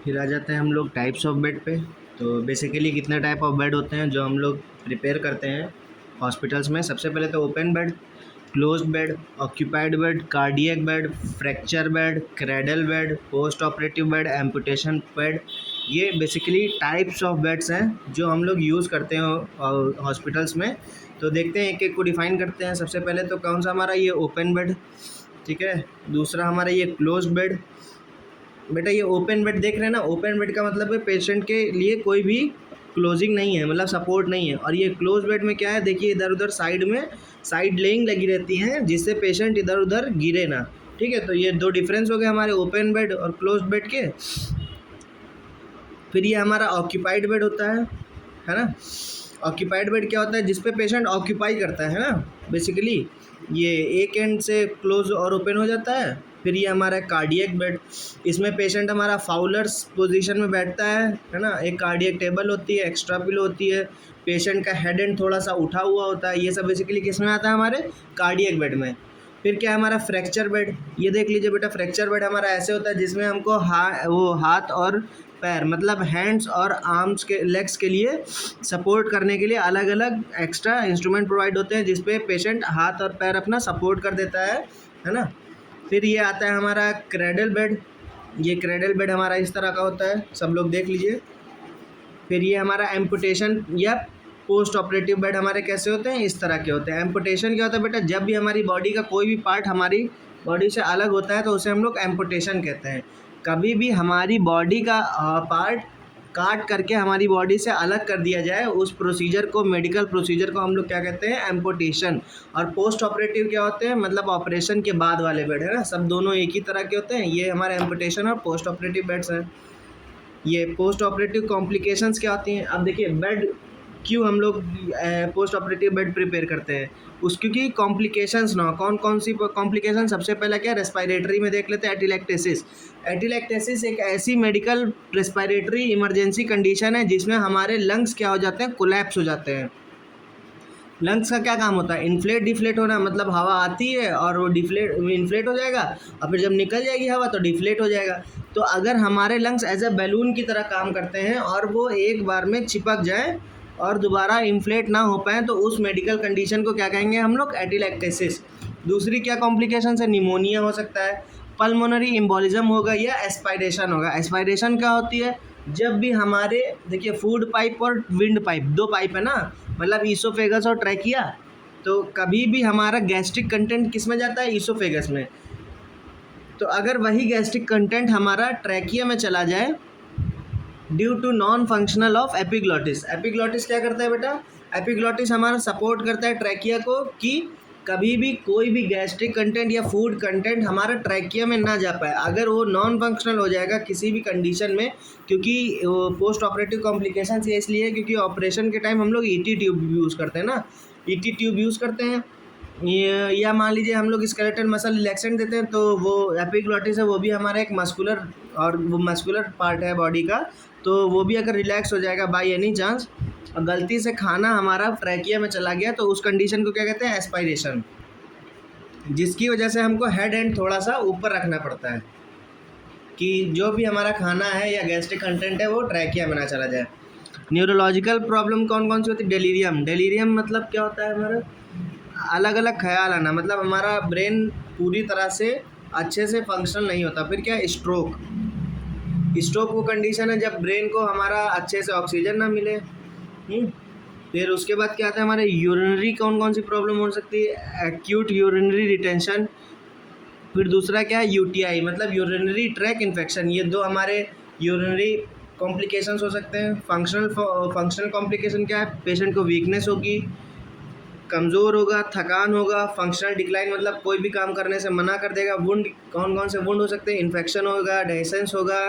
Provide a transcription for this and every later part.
फिर आ जाते हैं हम लोग टाइप्स ऑफ बेड पे। तो बेसिकली कितने टाइप ऑफ बेड होते हैं जो हम लोग प्रिपेयर करते हैं हॉस्पिटल्स में। सबसे पहले तो open bed, closed bed, occupied bed, cardiac bed, fracture bed, cradle bed, post operative bed, amputation bed. ये बेसिकली टाइप्स ऑफ बेड्स हैं जो हम लोग यूज़ करते हैं हॉस्पिटल्स में। तो देखते हैं एक एक को डिफ़ाइन करते हैं। सबसे पहले तो कौन सा हमारा ये ओपन बेड, ठीक है। दूसरा हमारा ये क्लोज्ड बेड। बेटा ये ओपन बेड देख रहे हैं ना, ओपन बेड का मतलब है पेशेंट के लिए कोई भी क्लोजिंग नहीं है, मतलब सपोर्ट नहीं है। और ये क्लोज बेड में क्या है, देखिए इधर उधर साइड में साइड लेइंग लगी रहती हैं जिससे पेशेंट इधर उधर गिरे ना, ठीक है। तो ये दो डिफरेंस हो गए हमारे ओपन बेड और क्लोज बेड के। फिर ये हमारा ऑक्यूपाइड बेड होता है ना। ऑक्यूपाइड बेड क्या होता है, जिस पे पेशेंट ऑक्यूपाई करता है ना, बेसिकली ये एक एंड से क्लोज और ओपन हो जाता है। फिर ये हमारा कार्डियक बेड, इसमें पेशेंट हमारा फाउलर्स पोजीशन में बैठता है ना। एक कार्डियक टेबल होती है, एक्स्ट्रा पिलो होती है, पेशेंट का हेड एंड थोड़ा सा उठा हुआ होता है। ये सब बेसिकली किस में आता है, हमारे कार्डियक बेड में। फिर क्या है हमारा फ्रैक्चर बेड। ये देख लीजिए बेटा, फ्रैक्चर बेड हमारा ऐसे होता है जिसमें हमको वो हाथ और पैर, मतलब हैंड्स और आर्म्स के लेग्स के लिए सपोर्ट करने के लिए अलग अलग एक्स्ट्रा इंस्ट्रूमेंट प्रोवाइड होते हैं जिसपे पेशेंट हाथ और पैर अपना सपोर्ट कर देता है ना। फिर ये आता है हमारा क्रेडल बेड। ये क्रेडल बेड हमारा इस तरह का होता है, सब लोग देख लीजिए। फिर ये हमारा एम्पुटेशन या पोस्ट ऑपरेटिव बेड हमारे कैसे होते हैं, इस तरह के होते हैं। एम्पुटेशन क्या होता है बेटा, जब भी हमारी बॉडी का कोई भी पार्ट हमारी बॉडी से अलग होता है तो उसे हम लोग एम्पुटेशन कहते हैं। कभी भी हमारी बॉडी का पार्ट काट करके हमारी बॉडी से अलग कर दिया जाए, उस प्रोसीजर को, मेडिकल प्रोसीजर को हम लोग क्या कहते हैं, एम्पुटेशन। और पोस्ट ऑपरेटिव क्या होते हैं, मतलब ऑपरेशन के बाद वाले बेड, है ना। सब दोनों एक ही तरह के होते हैं। ये हमारे एम्पुटेशन और पोस्ट ऑपरेटिव बेड्स हैं। ये पोस्ट ऑपरेटिव कॉम्प्लिकेशंस क्या होती हैं। अब देखिए बेड क्यों हम लोग पोस्ट ऑपरेटिव बेड प्रिपेयर करते हैं, उस क्योंकि कॉम्प्लिकेशंस ना, कौन कौन सी कॉम्प्लिकेशन। सबसे पहला क्या, रेस्पिरेटरी में देख लेते हैं, एटिलेक्टेसिस। एटिलेक्टेसिस एक ऐसी मेडिकल रेस्पिरेटरी इमरजेंसी कंडीशन है जिसमें हमारे लंग्स क्या हो जाते हैं, कोलैप्स हो जाते हैं। लंग्स का क्या काम होता है, इन्फ्लेट डिफ्लेट होना, मतलब हवा आती है और वो इन्फ्लेट हो जाएगा, और फिर जब निकल जाएगी हवा तो डिफ्लेट हो जाएगा। तो अगर हमारे लंग्स एज ए बैलून की तरह काम करते हैं और वो एक बार में चिपक जाए और दोबारा इन्फ्लेट ना हो पाए, तो उस मेडिकल कंडीशन को क्या कहेंगे हम लोग, एटिलेक्टेसिस। दूसरी क्या कॉम्प्लिकेशन है, निमोनिया हो सकता है, पल्मोनरी एम्बोलिज्म होगा, या एस्पायरेशन होगा। एस्पायरेशन क्या होती है, जब भी हमारे, देखिए फूड पाइप और विंड पाइप, दो पाइप है ना, मतलब ईसोफेगस और ट्रैकिया। तो कभी भी हमारा गैस्ट्रिक कंटेंट किस में जाता है, ईसोफेगस में। तो अगर वही गैस्ट्रिक कंटेंट हमारा ट्रैकिया में चला जाए due to non functional of epiglottis. Epiglottis क्या करता है बेटा, एपिग्लॉटिस हमारा सपोर्ट करता है ट्रैकिया को कि कभी भी कोई भी गैस्ट्रिक कंटेंट या फूड कंटेंट हमारा ट्रैकिया में ना जा पाए। अगर वो नॉन फंक्शनल हो जाएगा किसी भी कंडीशन में, क्योंकि पोस्ट ऑपरेटिव कॉम्प्लिकेशन ये इसलिए क्योंकि ऑपरेशन के टाइम हम लोग ईटी ट्यूब यूज़ करते हैं ना, ईटी ट्यूब यूज़ करते हैं। या मान लीजिए हम लोग स्केलेटल मसल रिलैक्सेंट देते हैं, तो वो एपिग्लॉटिस है, वो भी हमारा एक मस्कुलर, और वो मस्कुलर पार्ट है बॉडी का। तो वो भी अगर रिलैक्स हो जाएगा बाय एनी चांस, और गलती से खाना हमारा ट्रैकिया में चला गया, तो उस कंडीशन को क्या कहते हैं, एस्पायरेशन, जिसकी वजह से हमको हेड एंड थोड़ा सा ऊपर रखना पड़ता है कि जो भी हमारा खाना है या गैस्ट्रिक कंटेंट है वो ट्रैकिया में ना चला जाए। न्यूरोलॉजिकल प्रॉब्लम कौन कौन सी होती है, डेलीरियम। डेलीरियम मतलब क्या होता है, हमारा अलग अलग ख्याल आना, मतलब हमारा ब्रेन पूरी तरह से अच्छे से फंक्शनल नहीं होता। फिर क्या है, स्ट्रोक। स्ट्रोक वो कंडीशन है जब ब्रेन को हमारा अच्छे से ऑक्सीजन ना मिले। फिर उसके बाद क्या आता है, हमारे यूरिनरी कौन कौन सी प्रॉब्लम हो सकती है, एक्यूट यूरिनरी रिटेंशन। फिर दूसरा क्या है, यूटीआई, मतलब यूरिनरी ट्रैक इन्फेक्शन। ये दो हमारे यूरिनरी कॉम्प्लिकेशंस हो सकते हैं। फंक्शनल कॉम्प्लिकेशन क्या है, पेशेंट को वीकनेस होगी, कमज़ोर होगा, थकान होगा। फंक्शनल डिक्लाइन मतलब कोई भी काम करने से मना कर देगा। वुंड, कौन कौन से वुंड हो सकते हैं, इन्फेक्शन होगा, डेसेंस होगा,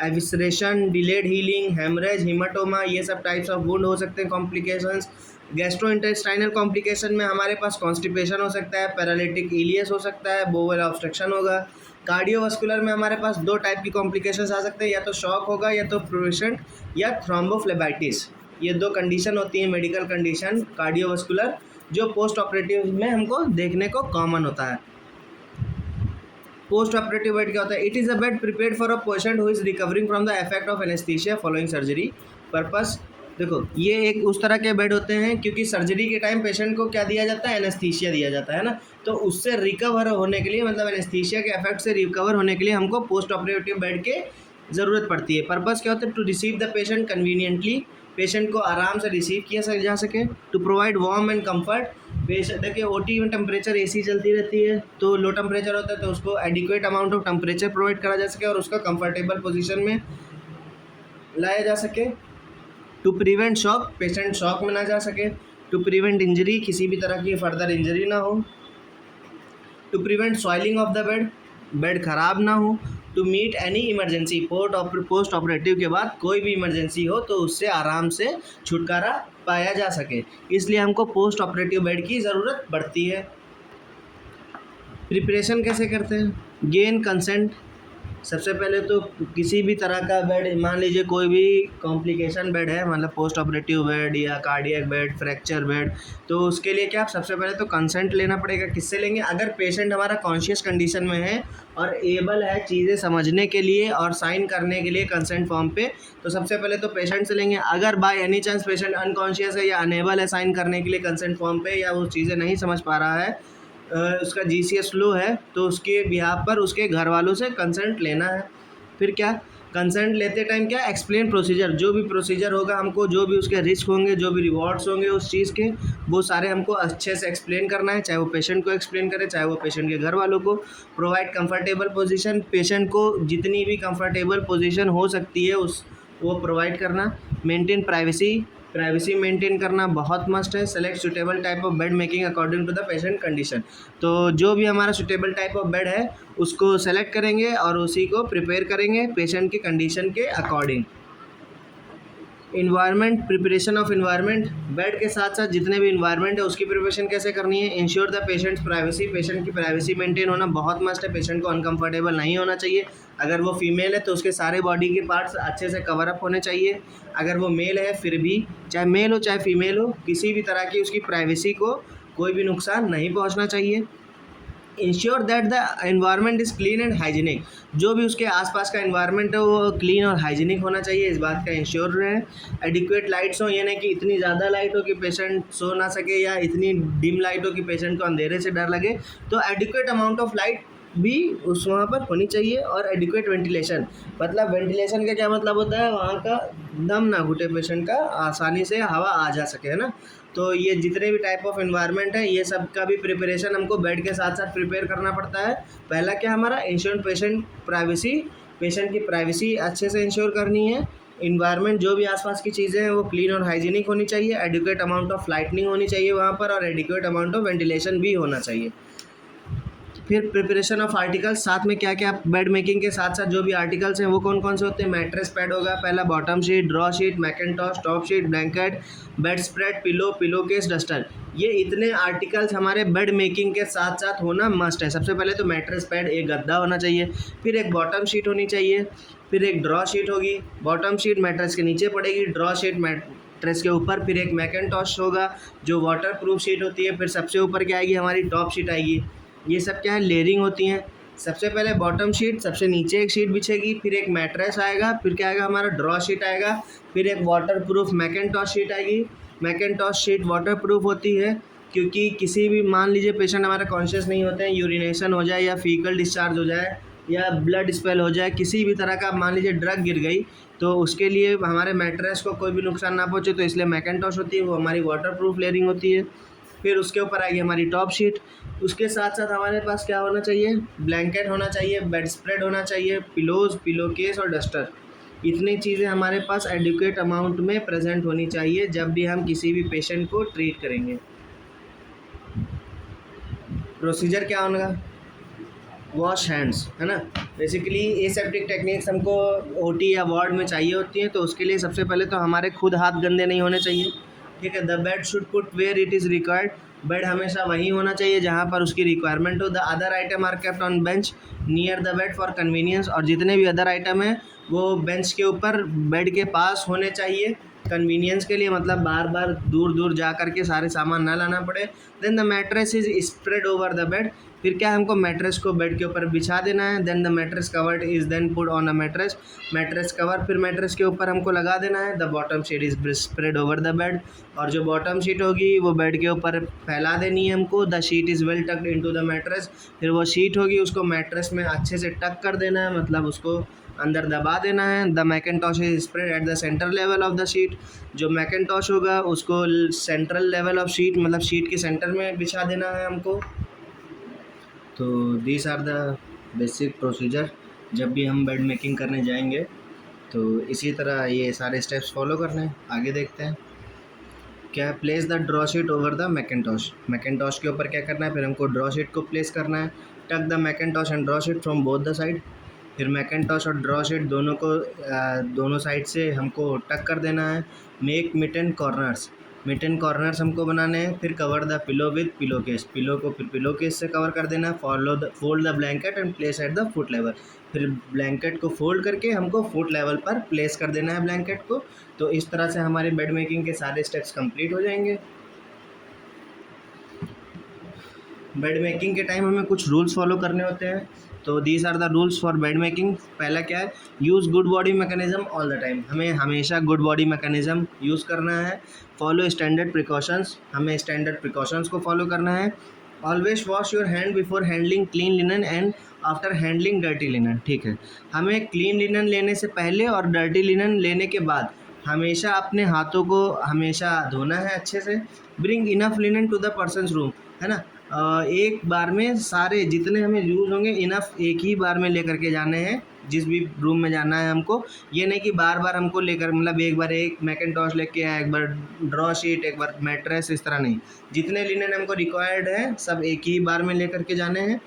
एविसरेशन, डिलेड हीलिंग, हेमरेज, हीमाटोमा, ये सब टाइप्स ऑफ वुंड हो सकते हैं कॉम्प्लिकेशंस। गैस्ट्रोइंटेस्टाइनल कॉम्प्लिकेशन में हमारे पास कॉन्स्टिपेशन हो सकता है, पैरालिटिक इलियस हो सकता है, बोवेल ऑब्स्ट्रक्शन होगा। कार्डियोवास्कुलर में हमारे पास दो टाइप की कॉम्प्लिकेशंस आ सकते हैं, या तो शॉक होगा या तो पेशेंट या थ्रोम्बोफ्लेबाइटिस। ये दो कंडीशन होती है मेडिकल कंडीशन कार्डियोवास्कुलर, जो पोस्ट ऑपरेटिव में हमको देखने को कॉमन होता है। पोस्ट ऑपरेटिव बेड क्या होता है? It is a bed prepared for a patient who is recovering from the effect of anaesthesia following surgery. Purpose देखो, ये एक उस तरह के बेड होते हैं क्योंकि सर्जरी के टाइम पेशेंट को क्या दिया जाता है? एनेस्थीसिया दिया जाता है ना, तो उससे रिकवर होने के लिए, मतलब एनेस्थीसिया के इफेक्ट से रिकवर होने के लिए हमको पोस्ट ऑपरेटिव बेड के ज़रूरत पड़ती है। पर्पस क्या होता है? To receive the patient conveniently, patient को आराम से रिसीव किया जा सके। To provide warm and comfort, patient देखिए ओटी में टेम्परेचर एसी चलती रहती है, तो लो टेम्परेचर होता है तो उसको adequate amount of temperature provide करा जा सके और उसका कंफर्टेबल पोजीशन में लाया जा सके। To prevent shock, patient shock में ना जा सके। टू प्रिवेंट इंजरी, किसी भी तरह की फर्दर इंजरी ना हो। To prevent soiling of the bed, bed खराब ना हो। To meet any emergency, post operative के बाद कोई भी इमरजेंसी हो तो उससे आराम से छुटकारा पाया जा सके, इसलिए हमको पोस्ट ऑपरेटिव बेड की ज़रूरत पड़ती है। प्रिपरेशन कैसे करते हैं? गेन कंसेंट, सबसे पहले तो किसी भी तरह का बेड, मान लीजिए कोई भी कॉम्प्लिकेशन बेड है, मतलब पोस्ट ऑपरेटिव बेड या कार्डियक बेड, फ्रैक्चर बेड, तो उसके लिए क्या, सबसे पहले तो कंसेंट लेना पड़ेगा। किससे लेंगे? अगर पेशेंट हमारा कॉन्शियस कंडीशन में है और एबल है चीज़ें समझने के लिए और साइन करने के लिए कंसेंट फॉर्म पे, तो सबसे पहले तो पेशेंट से लेंगे। अगर by any chance patient unconscious है या अनेबल है साइन करने के लिए कंसेंट फॉर्म पे, या वो चीज़ें नहीं समझ पा रहा है, उसका जीसीएस लो है, तो उसके बिहाफ पर उसके घर वालों से कंसेंट लेना है। फिर क्या, कंसेंट लेते टाइम क्या, एक्सप्लेन प्रोसीजर, जो भी प्रोसीजर होगा हमको, जो भी उसके रिस्क होंगे, जो भी रिवॉर्ड्स होंगे उस चीज़ के, वो सारे हमको अच्छे से एक्सप्लेन करना है, चाहे वो पेशेंट को एक्सप्लेन करे, चाहे वो पेशेंट के घर वालों को। प्रोवाइड कंफर्टेबल पोजीशन, पेशेंट को जितनी भी कंफर्टेबल पोजीशन हो सकती है वो प्रोवाइड करना। मेंटेन प्राइवेसी मेंटेन करना बहुत मस्ट है। Select suitable type of bed making according to the patient condition, तो जो भी हमारा सुटेबल टाइप ऑफ बेड है उसको सेलेक्ट करेंगे और उसी को प्रिपेयर करेंगे पेशेंट की कंडीशन के according. Environment, preparation of environment, bed के साथ साथ जितने भी इन्वायरमेंट है उसकी प्रिपरेशन कैसे करनी है। Ensure the patients privacy, patient की प्राइवेसी मेंटेन होना बहुत मस्ट है। पेशेंट को अनकंफर्टेबल नहीं होना चाहिए। अगर वो फीमेल है तो उसके सारे बॉडी के पार्ट्स अच्छे से कवर अप होने चाहिए। अगर वो मेल है फिर भी, चाहे मेल हो चाहे फीमेल हो, किसी भी तरह की उसकी प्राइवेसी को कोई भी नुकसान नहीं पहुँचना चाहिए। Ensure that the environment is clean and hygienic, जो भी उसके आसपास का एनवायरनमेंट है वो क्लीन और हाइजीनिक होना चाहिए, इस बात का इंश्योर रहे। एडिक्वेट लाइट्स हो, यानी कि इतनी ज़्यादा लाइट हो कि पेशेंट सो ना सके, या इतनी डिम लाइट हो कि पेशेंट को अंधेरे से डर लगे, तो एडिक्वेट अमाउंट ऑफ लाइट भी उस वहाँ पर होनी चाहिए। और एडिक्वेट वेंटिलेशन, मतलब वेंटिलेशन का क्या मतलब होता है, वहाँ का दम ना घुटे, पेशेंट का आसानी से हवा आ जा सके, है ना। तो ये जितने भी टाइप ऑफ एनवायरनमेंट है ये सब का भी प्रिपरेशन हमको बेड के साथ साथ प्रिपेयर करना पड़ता है। पहला क्या हमारा, इंश्योर पेशेंट प्राइवेसी, पेशेंट की प्राइवेसी अच्छे से इंश्योर करनी है। इन्वायरमेंट, जो भी आसपास की चीज़ें हैं वो क्लीन और हाइजीनिक होनी चाहिए। एडिक्वेट अमाउंट ऑफ लाइटनिंग होनी चाहिए वहाँ पर, और एडिक्वेट अमाउंट ऑफ वेंटिलेशन भी होना चाहिए। फिर प्रिपरेशन ऑफ आर्टिकल्स, साथ में क्या क्या, बेड मेकिंग के साथ साथ जो भी आर्टिकल्स हैं वो कौन कौन से होते हैं। मैट्रेस पैड होगा पहला, bottom sheet, draw sheet, mackintosh, top sheet, blanket, bed spread, pillowcase, duster, ये इतने आर्टिकल्स हमारे बेड मेकिंग के साथ साथ होना मस्ट है। सबसे पहले तो मैट्रेस पैड, एक गद्दा होना चाहिए, फिर एक बॉटम शीट होनी चाहिए, फिर एक ड्रॉ शीट होगी, बॉटम शीट मैट्रेस के नीचे पड़ेगी, ड्रॉ शीट मैट्रेस के ऊपर, फिर एक मैकेंटॉश होगा जो वाटर प्रूफ शीट होती है, फिर सबसे ऊपर क्या आएगी, हमारी टॉप शीट आएगी। ये सब क्या है, लेयरिंग होती हैं। सबसे पहले बॉटम शीट, सबसे नीचे एक शीट बिछेगी, फिर एक मैट्रेस आएगा, फिर क्या आएगा हमारा ड्रॉ शीट आएगा, फिर एक वाटर प्रूफ मैकेंटॉश शीट आएगी। मैकेंटॉश शीट वाटर प्रूफ होती है क्योंकि किसी भी, मान लीजिए पेशेंट हमारा कॉन्शियस नहीं होते हैं, यूरिनेशन हो जाए या फीकल डिस्चार्ज हो जाए या ब्लड स्पेल हो जाए, किसी भी तरह का मान लीजिए ड्रग गिर गई, तो उसके लिए हमारे मैट्रेस को कोई भी नुकसान ना पहुँचे, तो इसलिए मैकेंटॉश होती है, वो हमारी वाटर प्रूफ लेयरिंग होती है। फिर उसके ऊपर आएगी हमारी टॉप शीट। उसके साथ साथ हमारे पास क्या होना चाहिए, ब्लैंकेट होना चाहिए, बेड स्प्रेड होना चाहिए, पिलो केस और डस्टर। इतनी चीज़ें हमारे पास एडिक्वेट अमाउंट में प्रेजेंट होनी चाहिए जब भी हम किसी भी पेशेंट को ट्रीट करेंगे। प्रोसीजर क्या होगा, वॉश हैंड्स, है ना। बेसिकली एसेप्टिक टेक्निक्स हमको ओटी या वार्ड में चाहिए होती हैं, तो उसके लिए सबसे पहले तो हमारे खुद हाथ गंदे नहीं होने चाहिए, ठीक है। The bed should put where it is required, bed हमेशा वहीं होना चाहिए जहाँ पर उसकी रिक्वायरमेंट हो। The other item are kept on bench near the bed for convenience, और जितने भी अदर आइटम हैं वो बेंच के ऊपर बेड के पास होने चाहिए कन्वीनियंस के लिए, मतलब बार बार दूर दूर जा कर के सारे सामान ना लाना पड़े। Then the mattress is spread over the bed, फिर क्या है, हमको मैट्रेस को बेड के ऊपर बिछा देना है। Then the mattress covered is then put on a mattress, mattress cover फिर मैट्रेस के ऊपर हमको लगा देना है। The bottom sheet is spread over the bed, और जो बॉटम शीट होगी वो बेड के ऊपर फैला देनी है हमको। The sheet is well tucked into the mattress, फिर वो शीट होगी उसको मैट्रेस में अच्छे से टक कर देना है, मतलब उसको अंदर दबा देना है। The mackintosh is spread at the centre level of the sheet, जो मैकिन्टॉश होगा उसको सेंट्रल लेवल ऑफ शीट, मतलब शीट के सेंटर में बिछा देना है हमको। तो these are the basic procedure, जब भी हम बेड मेकिंग करने जाएंगे तो इसी तरह ये सारे स्टेप्स फॉलो करने हैं। आगे देखते हैं क्या है। Place the draw sheet over the mackintosh, mackintosh के ऊपर क्या करना है, फिर हमको ड्रॉ शीट को प्लेस करना है। Tuck the mackintosh and draw sheet from both the side, फिर मैकिन्टॉश और ड्रॉ शीट दोनों को दोनों साइड से हमको टक कर देना है। Make mitten corners, mitten corners हमको बनाने हैं। फिर cover the pillow with pillow case, pillow को फिर पिलो केस से कवर कर देना है। Fold the blanket and place at the foot level, फिर ब्लैंकेट को फोल्ड करके हमको फुट लेवल पर प्लेस कर देना है ब्लैंकेट को। तो इस तरह से हमारे बेड मेकिंग के सारे स्टेप्स कंप्लीट हो जाएंगे। बेड मेकिंग के टाइम हमें कुछ रूल्स फॉलो करने होते हैं, तो these are the rules for bed making. पहला क्या है, use good body mechanism all the time, हमें हमेशा गुड बॉडी मैकेनिज्म यूज़ करना है। फॉलो स्टैंडर्ड प्रिकॉशंस, हमें स्टैंडर्ड प्रिकॉशंस को फॉलो करना है। Always wash your hand before handling clean linen and after handling dirty linen, ठीक है। हमें क्लीन लिनन लेने से पहले और डर्टी लिनन लेने के बाद हमेशा अपने हाथों को हमेशा धोना है अच्छे से। Bring enough linen to the person's room, है ना, एक बार में सारे जितने हमें यूज़ होंगे इनफ एक ही बार में लेकर के जाने हैं जिस भी रूम में जाना है हमको। ये नहीं कि बार बार हमको लेकर, मतलब एक बार एक मैकिन्टॉश लेके आया, एक बार ड्रॉ शीट, एक बार मैट्रेस, इस तरह नहीं। जितने लिनन हमको रिक्वायर्ड है सब एक ही बार में लेकर के जाने हैं।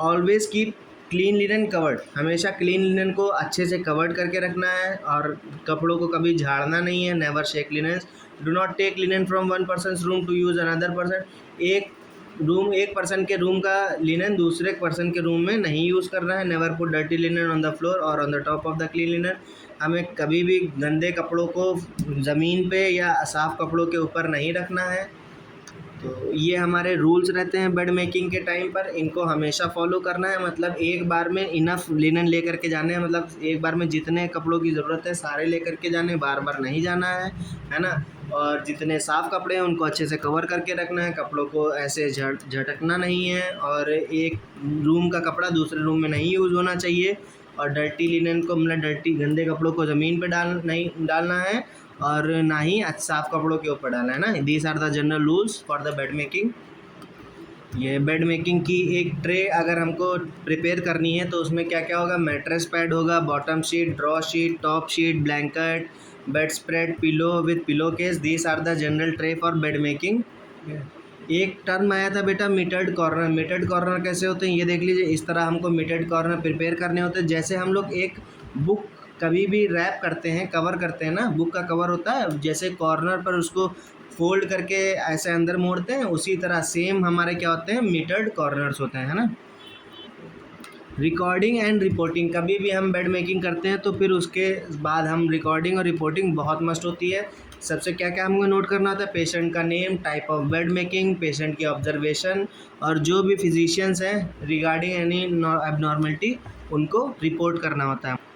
Always keep clean linen covered, हमेशा क्लीन लिनन को अच्छे से कवर्ड करके रखना है और कपड़ों को कभी झाड़ना नहीं है। Never shake linen, do not take linen from one person's room to use another person, एक पर्सन के रूम का लिनन दूसरे पर्सन के रूम में नहीं यूज़ करना है। Never put dirty linen on the floor और on the top of the clean linen, हमें कभी भी गंदे कपड़ों को ज़मीन पे या साफ़ कपड़ों के ऊपर नहीं रखना है। तो ये हमारे रूल्स रहते हैं बेड मेकिंग के टाइम पर, इनको हमेशा फॉलो करना है। मतलब एक बार में इनफ लिनन लेकर के जाने हैं, मतलब एक बार में जितने कपड़ों की ज़रूरत है सारे लेकर के जाने, बार बार नहीं जाना है ना। और जितने साफ़ कपड़े हैं उनको अच्छे से कवर करके रखना है, कपड़ों को ऐसे झटकना नहीं है, और एक रूम का कपड़ा दूसरे रूम में नहीं यूज़ होना चाहिए। और डर्टी लिनन को, मतलब डर्टी गंदे कपड़ों को ज़मीन पे नहीं डालना है, और ना ही साफ़ कपड़ों के ऊपर डालना है ना। These are the general rules for the bed making. ये बेड मेकिंग की एक ट्रे अगर हमको प्रिपेयर करनी है तो उसमें क्या क्या होगा, मैट्रेस पैड होगा, bottom sheet, draw sheet, top sheet, blanket, bed spread, pillow with pillow case. These are the general tray for bed making. एक टर्म आया था बेटा मिटेड कॉर्नर, मिटेड कॉर्नर कैसे होते हैं ये देख लीजिए। इस तरह हमको मिटेड कॉर्नर प्रिपेयर करने होते हैं। जैसे हम लोग एक बुक कभी भी रैप करते हैं, कवर करते हैं ना, बुक का कवर होता है, जैसे कॉर्नर पर उसको फोल्ड करके ऐसे अंदर मोड़ते हैं, उसी तरह सेम हमारे क्या होते हैं, मिटेड कॉर्नर्स होते हैं, है ना। रिकॉर्डिंग एंड रिपोर्टिंग, कभी भी हम बेड मेकिंग करते हैं तो फिर उसके बाद हम रिकॉर्डिंग और रिपोर्टिंग बहुत मस्ट होती है। सबसे क्या क्या हमको नोट करना होता है, पेशेंट का name, type of bed making, patient की ऑब्जर्वेशन, और जो भी फिजिशियंस हैं रिगार्डिंग एनी एबनॉर्मलिटी उनको रिपोर्ट करना होता है।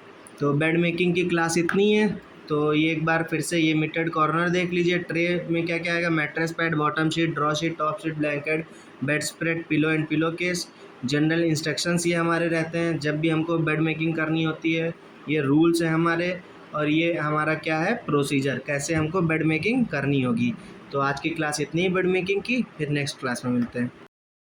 तो बेड मेकिंग की क्लास इतनी है। तो ये एक बार फिर से ये मिटेड कॉर्नर देख लीजिए। ट्रे में क्या क्या आएगा, mattress pad, bottom sheet, draw sheet, top sheet, blanket, bed spread, pillow and pillow case. General instructions ये हमारे रहते हैं जब भी हमको बेड मेकिंग करनी होती है। ये रूल्स हैं हमारे, और ये हमारा क्या है, प्रोसीजर, कैसे हमको बेड मेकिंग करनी होगी। तो आज की क्लास इतनी ही बेड मेकिंग की, फिर नेक्स्ट क्लास में मिलते हैं।